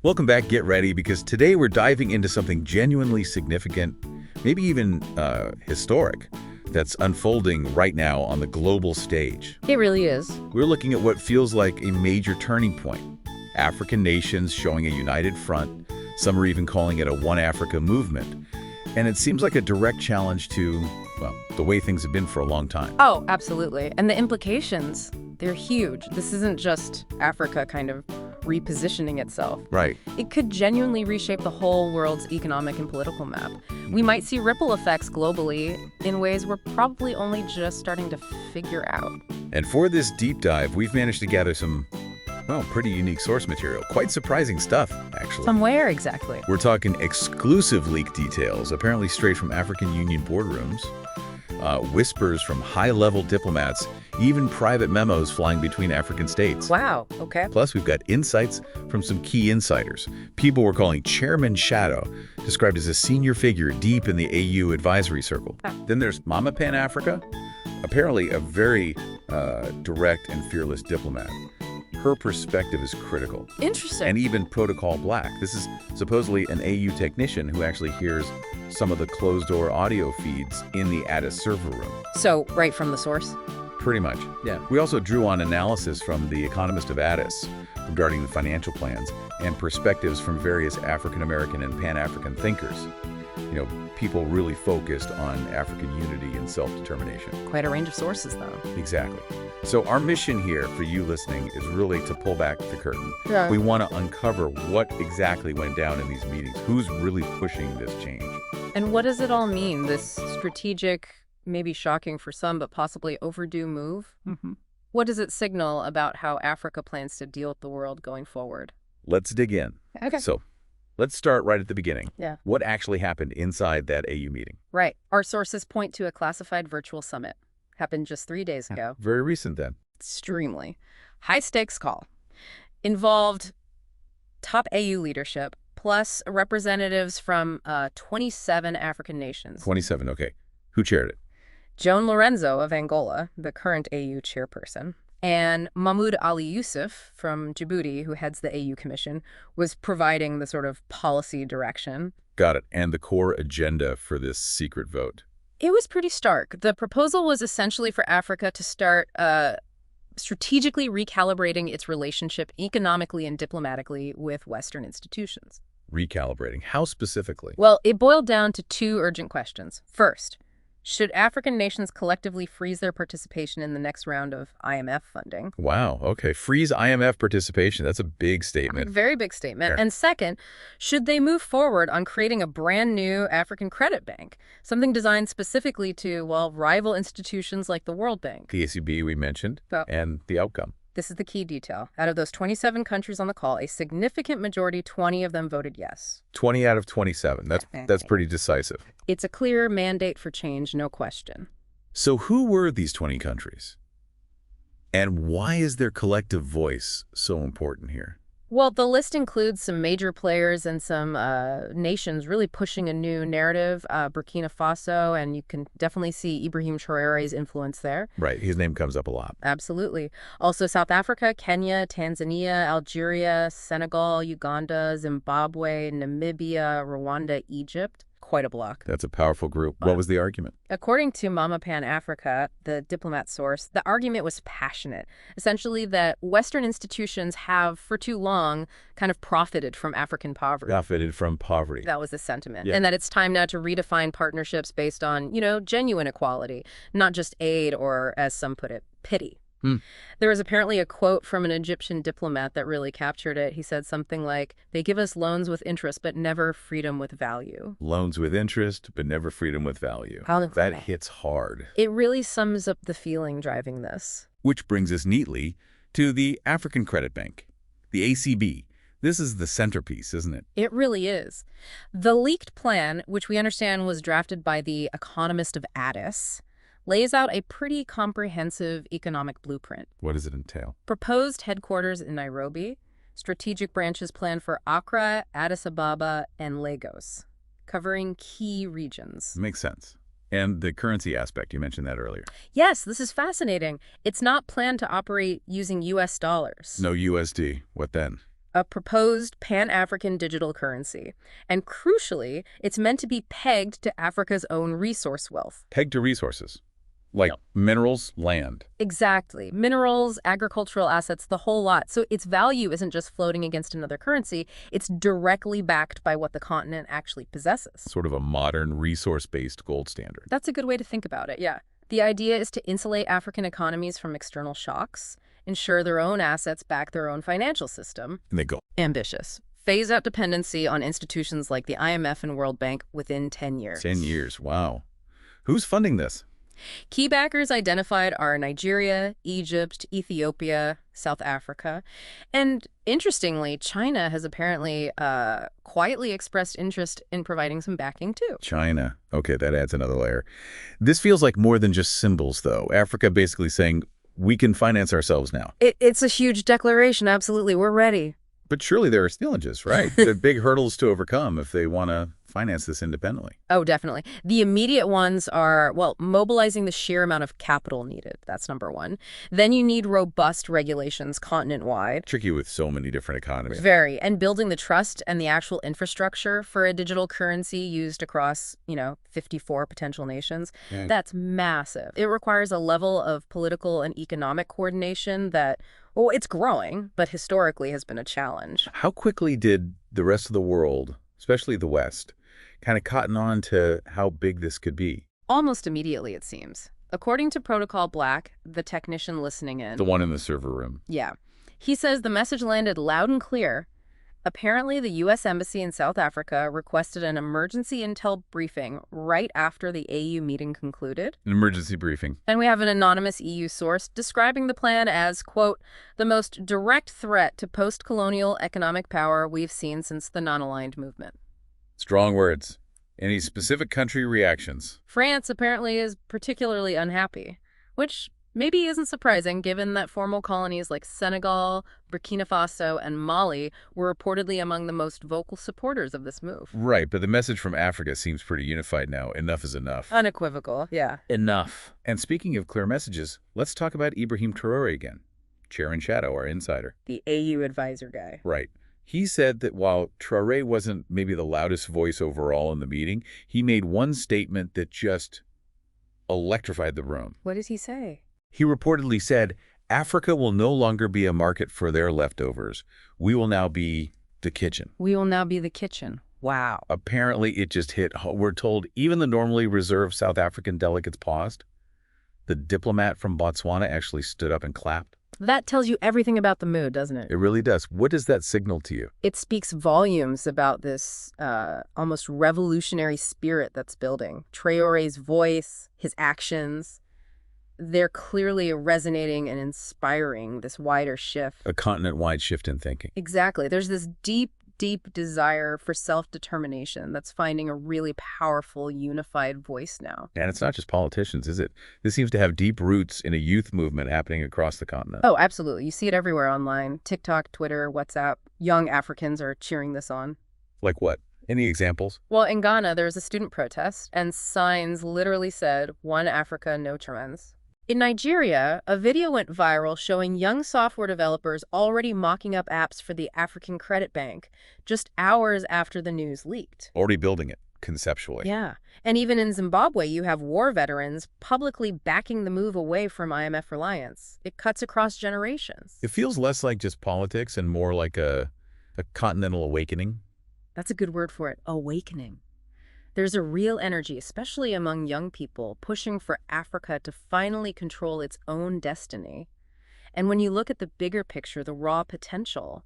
Welcome back, get ready, because today we're diving into something genuinely significant, maybe even historic, that's unfolding right now on the global stage. It really is. We're looking at what feels like a major turning point. African nations showing a united front, some are even calling it a One Africa movement. And it seems like a direct challenge to, well, the way things have been for a long time. Oh, absolutely. And the implications, they're huge. This isn't just Africa kind of repositioning itself. Right. It could genuinely reshape the whole world's economic and political map. We might see ripple effects globally in ways we're probably only just starting to figure out. And for this deep dive, we've managed to gather some, well, pretty unique source material. Quite surprising stuff, actually. From where exactly? We're talking exclusive leak details, apparently straight from African Union boardrooms, whispers from high-level diplomats, even private memos flying between African states. Wow, okay. Plus, we've got insights from some key insiders. People we're calling Chairman Shadow, described as a senior figure deep in the AU advisory circle. Then there's Mama Pan Africa, apparently a very direct and fearless diplomat. Her perspective is critical. Interesting. And even Protocol Black. This is supposedly an AU technician who actually hears some of the closed-door audio feeds in the Addis server room. So, right from the source? Pretty much, yeah. We also drew on analysis from the economist of Addis regarding the financial plans and perspectives from various African-American and Pan-African thinkers. You know, people really focused on African unity and self-determination. Quite a range of sources, though. Exactly. So our mission here for you listening is really to pull back the curtain. Yeah. We want to uncover what exactly went down in these meetings, who's really pushing this change. And what does it all mean, this strategic, maybe shocking for some, but possibly overdue move? Mm-hmm. What does it signal about how Africa plans to deal with the world going forward? Let's dig in. Okay. So let's start right at the beginning. Yeah. What actually happened inside that AU meeting? Right. Our sources point to a classified virtual summit. Happened just 3 days ago. Very recent then. Extremely. High-stakes call. Involved top AU leadership, plus representatives from 27 African nations. 27, okay. Who chaired it? Joan Lorenzo of Angola, the current AU chairperson, and Mahmoud Ali Yusuf from Djibouti, who heads the AU Commission, was providing the sort of policy direction. Got it. And the core agenda for this secret vote? It was pretty stark. The proposal was essentially for Africa to start strategically recalibrating its relationship economically and diplomatically with Western institutions. Recalibrating. How specifically? Well, it boiled down to two urgent questions. First, should African nations collectively freeze their participation in the next round of IMF funding? Wow, okay. Freeze IMF participation. That's a big statement. Very big statement. Yeah. And second, should they move forward on creating a brand new African credit bank? Something designed specifically to, well, rival institutions like the World Bank. The ACB we mentioned, Oh. and the outcome. This is the key detail. Out of those 27 countries on the call, a significant majority, 20 of them voted yes. 20 out of 27. That's pretty decisive. It's a clear mandate for change, no question. So who were these 20 countries? And why is their collective voice so important here? Well, the list includes some major players and some nations really pushing a new narrative. Burkina Faso, and you can definitely see Ibrahim Traore's influence there. Right, his name comes up a lot. Absolutely. Also South Africa, Kenya, Tanzania, Algeria, Senegal, Uganda, Zimbabwe, Namibia, Rwanda, Egypt. Quite a block. That's a powerful group. What was the argument? According to Mama Pan Africa, the diplomat source, the argument was passionate. Essentially that Western institutions have, for too long, kind of profited from African poverty. Profited from poverty. That was the sentiment. Yeah. And that it's time now to redefine partnerships based on, genuine equality, not just aid or, as some put it, pity. There was apparently a quote from an Egyptian diplomat that really captured it. He said something like, "They give us loans with interest, but never freedom with value." Loans with interest, but never freedom with value. That hits hard. It really sums up the feeling driving this. Which brings us neatly to the African Credit Bank, the ACB. This is the centerpiece, isn't it? It really is. The leaked plan, which we understand was drafted by the economist of Addis, lays out a pretty comprehensive economic blueprint. What does it entail? Proposed headquarters in Nairobi, strategic branches planned for Accra, Addis Ababa, and Lagos, covering key regions. Makes sense. And the currency aspect, you mentioned that earlier. Yes, this is fascinating. It's not planned to operate using U.S. dollars. No USD. What then? a proposed Pan-African digital currency. And crucially, it's meant to be pegged to Africa's own resource wealth. Pegged to resources, like minerals, land. Exactly. Minerals, agricultural assets, the whole lot. So its value isn't just floating against another currency, it's directly backed by what the continent actually possesses. Sort of a modern resource-based gold standard. That's a good way to think about it, yeah. The idea is to insulate African economies from external shocks, ensure their own assets back their own financial system. And they go. Ambitious. Phase out dependency on institutions like the IMF and World Bank within 10 years. 10 years, wow. Who's funding this? Key backers identified are Nigeria, Egypt, Ethiopia, South Africa. And interestingly, China has apparently quietly expressed interest in providing some backing too. China. Okay, that adds another layer. This feels like more than just symbols, though. Africa basically saying, we can finance ourselves now. It's a huge declaration, absolutely. We're ready. But surely there are challenges, right? There are big hurdles to overcome if they want to finance this independently. Oh, definitely. The immediate ones are, well, mobilizing the sheer amount of capital needed. That's number one. Then you need robust regulations continent-wide. Tricky with so many different economies. Very. And building the trust and the actual infrastructure for a digital currency used across, 54 potential nations. Yeah. That's massive. It requires a level of political and economic coordination that, well, it's growing, but historically has been a challenge. How quickly did the rest of the world, especially the West, kind of cotton on to how big this could be? Almost immediately, it seems. According to Protocol Black, the technician listening in. The one in the server room. Yeah. He says the message landed loud and clear. Apparently, the U.S. Embassy in South Africa requested an emergency intel briefing right after the AU meeting concluded. An emergency briefing. And we have an anonymous EU source describing the plan as, quote, the most direct threat to post-colonial economic power we've seen since the non-aligned movement. Strong words. Any specific country reactions? France apparently is particularly unhappy, which maybe isn't surprising given that former colonies like Senegal, Burkina Faso, and Mali were reportedly among the most vocal supporters of this move. Right, but the message from Africa seems pretty unified now. Enough is enough. Unequivocal, yeah. Enough. And speaking of clear messages, let's talk about Ibrahim Traore again. Chairman Shadow, our insider. The AU advisor guy. Right. He said that while Traore wasn't maybe the loudest voice overall in the meeting, he made one statement that just electrified the room. What did he say? He reportedly said, Africa will no longer be a market for their leftovers. We will now be the kitchen. We will now be the kitchen. Wow. Apparently, it just hit. We're told even the normally reserved South African delegates paused. The diplomat from Botswana actually stood up and clapped. That tells you everything about the mood, doesn't it? It really does. What does that signal to you? It speaks volumes about this almost revolutionary spirit that's building. Traore's voice, his actions, they're clearly resonating and inspiring this wider shift. A continent-wide shift in thinking. Exactly. There's this deep desire for self-determination that's finding a really powerful, unified voice now. And it's not just politicians, is it? This seems to have deep roots in a youth movement happening across the continent. Oh, absolutely. You see it everywhere online. TikTok, Twitter, WhatsApp. Young Africans are cheering this on. Like what? Any examples? Well, in Ghana, there was a student protest, and signs literally said, "One Africa, no trends." In Nigeria, a video went viral showing young software developers already mocking up apps for the African Credit Bank just hours after the news leaked. Already building it, conceptually. Yeah. And even in Zimbabwe, you have war veterans publicly backing the move away from IMF reliance. It cuts across generations. It feels less like just politics and more like a continental awakening. That's a good word for it, awakening. There's a real energy, especially among young people, pushing for Africa to finally control its own destiny. And when you look at the bigger picture, the raw potential,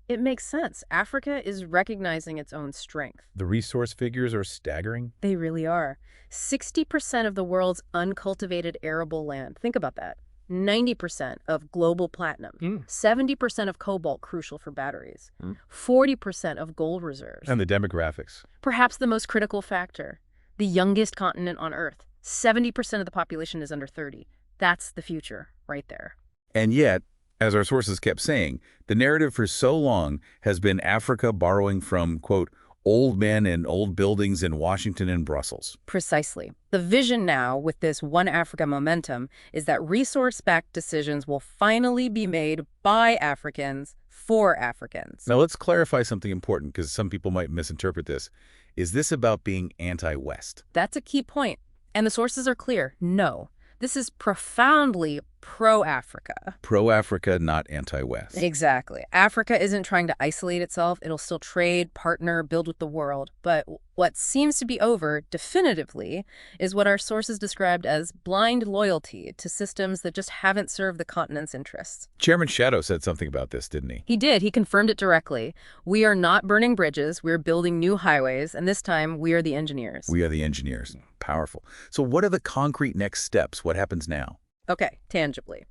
it makes sense. Africa is recognizing its own strength. The resource figures are staggering. They really are. 60% of the world's uncultivated arable land. Think about that. 90% of global platinum, 70% of cobalt crucial for batteries, 40% of gold reserves. And the demographics. Perhaps the most critical factor, the youngest continent on Earth. 70% of the population is under 30. That's the future right there. And yet, as our sources kept saying, the narrative for so long has been Africa borrowing from, quote, Old men and old buildings in Washington and Brussels. Precisely. The vision now with this One Africa momentum is that resource-backed decisions will finally be made by Africans for Africans. Now let's clarify something important because some people might misinterpret this. Is this about being anti-West? That's a key point. And the sources are clear. No. This is profoundly pro-Africa. Pro-Africa, not anti-West. Exactly. Africa isn't trying to isolate itself. It'll still trade, partner, build with the world. But what seems to be over, definitively, is what our sources described as blind loyalty to systems that just haven't served the continent's interests. Chairman Shadow said something about this, didn't he? He did. He confirmed it directly. We are not burning bridges. We're building new highways. And this time, we are the engineers. We are the engineers. Powerful. So what are the concrete next steps? What happens now? Okay, tangibly.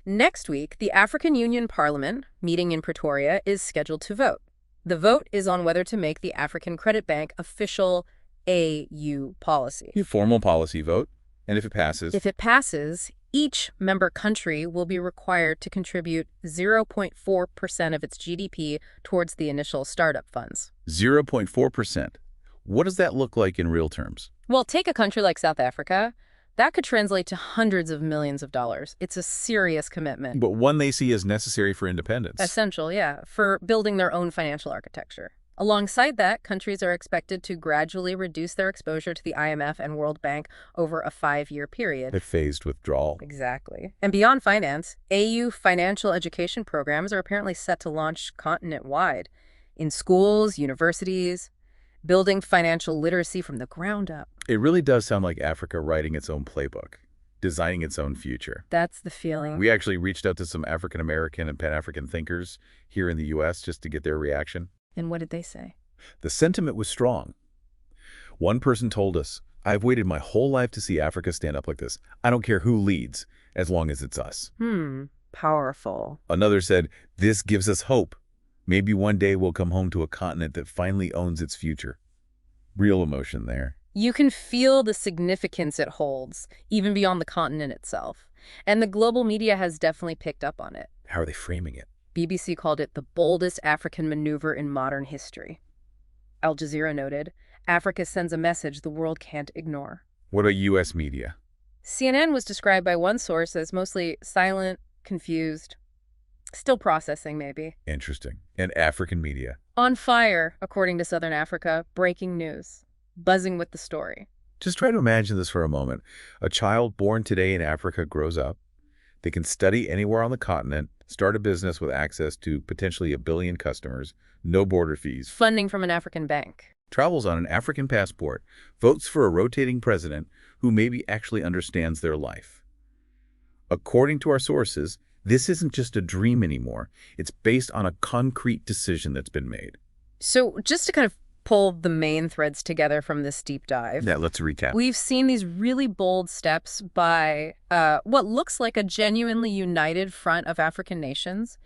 Next week, the African Union Parliament, meeting in Pretoria, is scheduled to vote. The vote is on whether to make the African Credit Bank official AU policy. A formal policy vote, and if it passes? If it passes, each member country will be required to contribute 0.4% of its GDP towards the initial startup funds. 0.4%. What does that look like in real terms? Well, take a country like South Africa. That could translate to hundreds of millions of dollars. It's a serious commitment. But one they see as necessary for independence. Essential, yeah, for building their own financial architecture. Alongside that, countries are expected to gradually reduce their exposure to the IMF and World Bank over a 5-year period. A phased withdrawal. Exactly. And beyond finance, AU financial education programs are apparently set to launch continent-wide in schools, universities, building financial literacy from the ground up. It really does sound like Africa writing its own playbook, designing its own future. That's the feeling. We actually reached out to some African-American and Pan-African thinkers here in the U.S. just to get their reaction. And what did they say? The sentiment was strong. One person told us, "I've waited my whole life to see Africa stand up like this. I don't care who leads, as long as it's us." Powerful. Another said, "This gives us hope. Maybe one day we'll come home to a continent that finally owns its future." Real emotion there. You can feel the significance it holds, even beyond the continent itself. And the global media has definitely picked up on it. How are they framing it? BBC called it the boldest African maneuver in modern history. Al Jazeera noted, Africa sends a message the world can't ignore. What about U.S. media? CNN was described by one source as mostly silent, confused, still processing maybe. Interesting. And African media? On fire, according to Southern Africa, breaking news, buzzing with the story. Just try to imagine this for a moment. A child born today in Africa grows up. They can study anywhere on the continent, start a business with access to potentially 1 billion customers, no border fees. Funding from an African bank. Travels on an African passport, votes for a rotating president who maybe actually understands their life. According to our sources, this isn't just a dream anymore. It's based on a concrete decision that's been made. So just to kind of pull the main threads together from this deep dive. Yeah, let's recap. We've seen these really bold steps by what looks like a genuinely united front of African nations.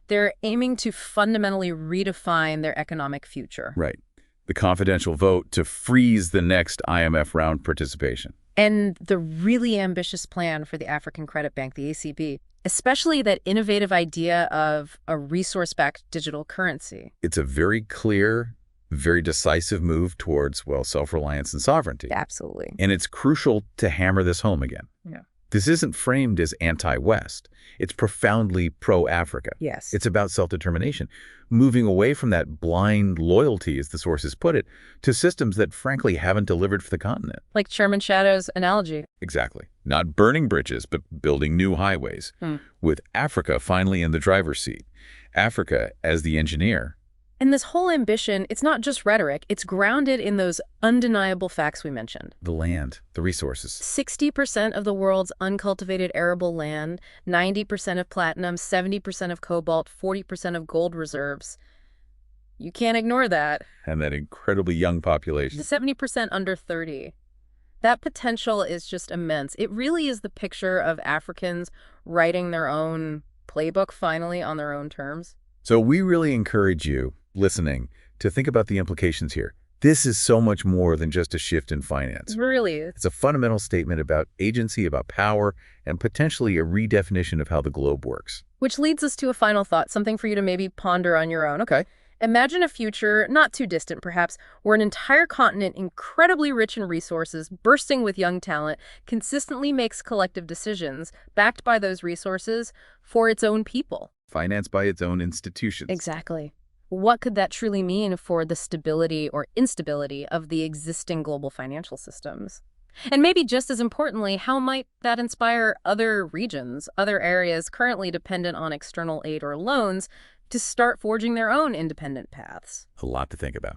They're aiming to fundamentally redefine their economic future. Right. The confidential vote to freeze the next IMF round participation. And the really ambitious plan for the African Credit Bank, the ACB, especially that innovative idea of a resource-backed digital currency. It's a very clear, very decisive move towards, well, self-reliance and sovereignty. Absolutely. And it's crucial to hammer this home again. Yeah. This isn't framed as anti-West. It's profoundly pro-Africa. Yes. It's about self-determination, moving away from that blind loyalty, as the sources put it, to systems that frankly haven't delivered for the continent. Like Chairman Shadow's analogy. Exactly. Not burning bridges, but building new highways, with Africa finally in the driver's seat. Africa as the engineer. And this whole ambition, it's not just rhetoric, it's grounded in those undeniable facts we mentioned. The land, the resources. 60% of the world's uncultivated arable land, 90% of platinum, 70% of cobalt, 40% of gold reserves. You can't ignore that. And that incredibly young population. 70% under 30. That potential is just immense. It really is the picture of Africans writing their own playbook finally on their own terms. So we really encourage you, listening, to think about the implications here. This is so much more than just a shift in finance. Really. It's a fundamental statement about agency, about power, and potentially a redefinition of how the globe works. Which leads us to a final thought, something for you to maybe ponder on your own. Okay. Imagine a future, not too distant perhaps, where an entire continent incredibly rich in resources, bursting with young talent, consistently makes collective decisions, backed by those resources, for its own people. Financed by its own institutions. Exactly. What could that truly mean for the stability or instability of the existing global financial systems? And maybe just as importantly, how might that inspire other regions, other areas currently dependent on external aid or loans, to start forging their own independent paths? A lot to think about.